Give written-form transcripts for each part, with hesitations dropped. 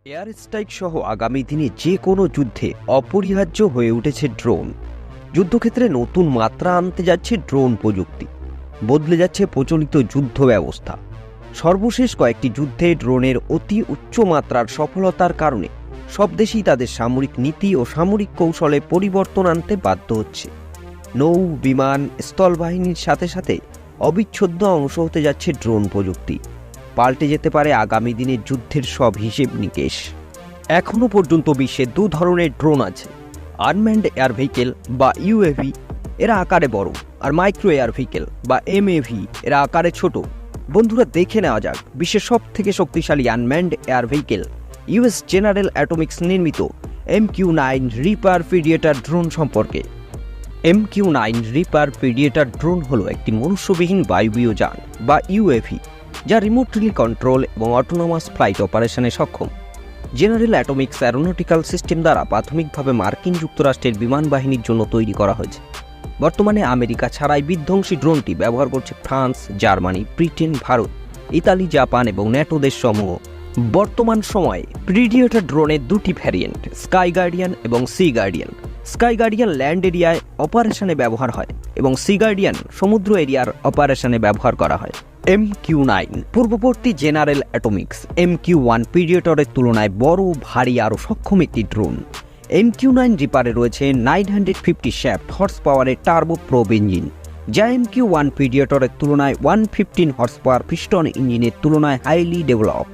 Air strike সহ আগামী দিনে যে কোনো যুদ্ধে অপরিহার্য হয়ে উঠেছে ড্রোন। যুদ্ধক্ষেত্রে নতুন মাত্রা আনতে যাচ্ছে ড্রোন প্রযুক্তি, বদলে যাচ্ছে প্রচলিত যুদ্ধ ব্যবস্থা। সর্বশেষ কয়েকটি যুদ্ধে ড্রোনের অতি উচ্চ মাত্রার সফলতার কারণে সব দেশই তাদের সামরিক নীতি ও সামরিক কৌশলে পরিবর্তন আনতে বাধ্য হচ্ছে। নৌ, বিমান, স্থলবাহিনীর সাথে সাথে অবিচ্ছেদ্য অংশ হতে যাচ্ছে ড্রোন প্রযুক্তি। পাল্টে যেতে পারে আগামী দিনের যুদ্ধের সব হিসেব নিকেশ। এখনও পর্যন্ত বিশ্বে দু ধরনের ড্রোন আছে, আনম্যান্ড এয়ার ভেহিকেল বা ইউএভি, এরা আকারে বড়, আর মাইক্রো এয়ার ভেহিকেল বা এমএভি, এরা আকারে ছোট। বন্ধুরা, দেখে নেওয়া যাক বিশ্বের সব থেকে শক্তিশালী unmanned air vehicle US general Atomics নির্মিত MQ-9 রিপার প্রিডিয়েটর ড্রোন সম্পর্কে। MQ-9 রিপার প্রিডিয়েটর ড্রোন হলো একটি মনুষ্যবিহীন বায়বীয় যান বা ইউএভি, যা রিমোটলি কন্ট্রোল এবং অটোনোমাস ফ্লাইট অপারেশনে সক্ষম। জেনারেল অ্যাটমিক্স অ্যারোনটিক্যাল সিস্টেম দ্বারা প্রাথমিকভাবে মার্কিন যুক্তরাষ্ট্রের বিমান বাহিনীর জন্য তৈরি করা হয়েছে। বর্তমানে আমেরিকা ছাড়াই বিধ্বংসী ড্রোনটি ব্যবহার করছে France, Germany, Britain, Bharat, Italy, Japan এবং ন্যাটো দেশসমূহ। বর্তমান সময়ে প্রিডিয়েটর ড্রোনের দুটি ভ্যারিয়েন্ট, স্কাই গার্ডিয়ান এবং Sea Guardian. Sky Guardian land এরিয়ায় অপারেশনে ব্যবহার হয় এবং সি গার্ডিয়ান সমুদ্র এরিয়ার অপারেশনে ব্যবহার করা হয়। MQ-9 পূর্ববর্তী জেনারেল অ্যাটমিক্স MQ-1 প্রিডিয়েটরের তুলনায় বড়, ভারী, আরও সক্ষম একটি ড্রোন। MQ-9 রিপারে রয়েছে 950 শ্যাফট হর্স পাওয়ারের টার্বো প্রোব ইঞ্জিন, যা MQ-1 প্রিডিয়েটরের তুলনায় 115 হর্স পাওয়ার পিস্টন ইঞ্জিনের তুলনায় হাইলি ডেভেলপ।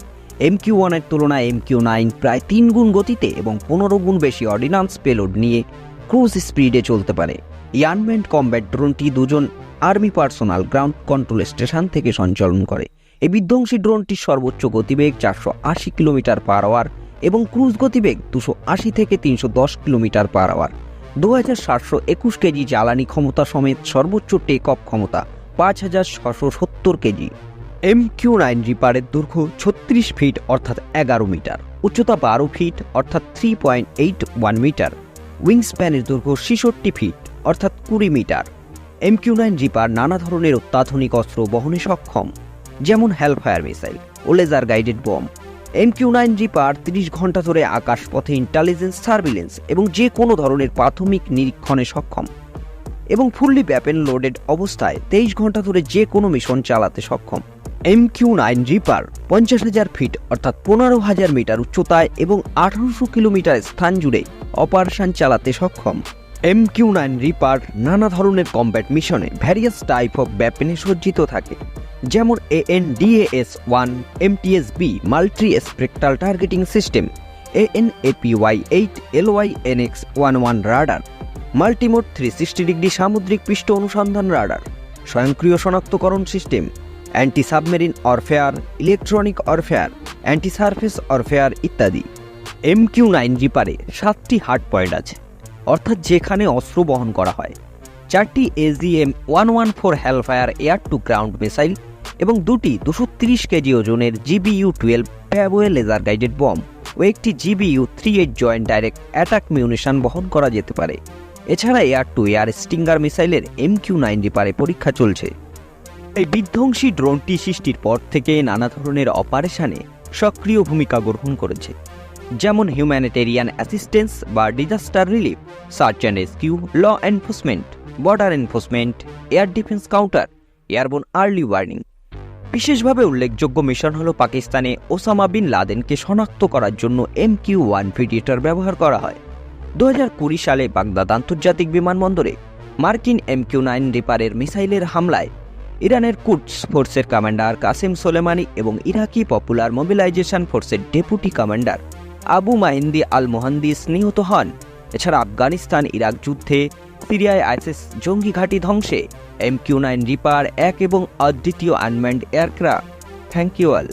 MQ-1 এর তুলনায় MQ-9 প্রায় 3 গুণ গতিতে এবং 15 গুণ বেশি অর্ডিন্যান্স পেলোড নিয়ে ক্রুজ স্পিডে চলতে পারে। এই আনম্যান্ড কমব্যাট ড্রোনটি দুজন army personal ground control station থেকে সঞ্চালন করে। এই বিধ্বংসী ড্রোনটির সর্বোচ্চ গতিবেগ 480 কিলোমিটার পার আওয়ার এবং ক্রুজ গতিবেগ 280 থেকে 310 কিলোমিটার পার আওয়ার। 2721 কেজি জ্বালানি ক্ষমতা সমেত সর্বোচ্চ টেক অফ ক্ষমতা 5670 কেজি। MQ-9 রিপারের দৈর্ঘ্য 36 ফিট অর্থাৎ 11 মিটার, উচ্চতা 12 ফিট অর্থাৎ 3.81 মিটার, উইংস্প্যানের দৈর্ঘ্য 66 ফিট অর্থাৎ 20 মিটার। MQ-9 রিপার নানা ধরনের অত্যাধুনিক অস্ত্র বহনে সক্ষম, যেমন হেলফায়ার মিসাইল ও laser guided bomb. MQ-9 Reaper 30 ঘন্টা ধরে আকাশপথে ইন্টেলিজেন্স, সার্ভিলেন্স এবং যে কোনো ধরনের প্রাথমিক নিরীক্ষণে সক্ষম এবং ফুললি ওয়েপন লোডেড অবস্থায় 23 ঘন্টা ধরে যে কোনো মিশন চালাতে সক্ষম। MQ-9 রিপার 50,000 ফিট অর্থাৎ 15,000 মিটার উচ্চতায় এবং 1800 কিলোমিটার স্থান জুড়ে অপারেশন চালাতে সক্ষম। MQ-9 রিপার নানা ধরনের কমব্যাট মিশনে ভ্যারিয়াস টাইপ অফ ওয়েপনে সজ্জিত থাকে, যেমন ANDAS-1 MTS-B multi spectral targeting system, ANAPY-8 LYNX-11 radar, multimode 360 degree সামুদ্রিক পৃষ্ঠ অনুসন্ধান রাডার, স্বয়ংক্রিয় শনাক্তকরণ system, anti submarine warfare, electronic warfare, anti surface warfare ইত্যাদি। MQ-9 রিপারে 7টি হার্ড পয়েন্ট আছে, অর্থাৎ যেখানে অস্ত্র বহন করা হয়, 4টি AGM-114 Hellfire air to ground missile এবং 2টি 230 কেজি ওজনের GBU-12 Paveway laser guided bomb ও একটি GBU-38 joint direct attack munition বহন করা যেতে পারে। এছাড়া এয়ার টু এয়ার স্টিঙ্গার মিসাইলের MQ-9 রিপারে পরীক্ষা চলছে। এই বিধ্বংসী ড্রোনটি সৃষ্টির পর থেকে নানা ধরনের অপারেশনে সক্রিয় ভূমিকা গ্রহণ করেছে, যেমন হিউম্যানিটেরিয়ান অ্যাসিস্ট্যান্স বা disaster relief, search and rescue, law enforcement, border enforcement, air defence counter, airborne early warning. বিশেষভাবে উল্লেখযোগ্য মিশন হল পাকিস্তানে ওসামা বিন লাদেনকে শনাক্ত করার জন্য MQ-1 প্রিডিয়েটর ব্যবহার করা হয়। 2020 সালে বাগদাদ আন্তর্জাতিক বিমানবন্দরে মার্কিন MQ-9 রিপারের মিসাইলের হামলায় ইরানের কুডস ফোর্সের কমান্ডার কাসেম সোলেমানি এবং ইরাকি পপুলার মোবিলাইজেশন ফোর্সের ডেপুটি কমান্ডার আবু মাহিন্দি আল মোহান্দিস নিহত হন। এছাড়া আফগানিস্তান ইরাক যুদ্ধে, সিরিয়ায় আইএসিস জঙ্গি ঘাঁটি ধ্বংসে MQ-9 রিপার এক এবং অদ্বিতীয় unmanned aircraft. Thank you all.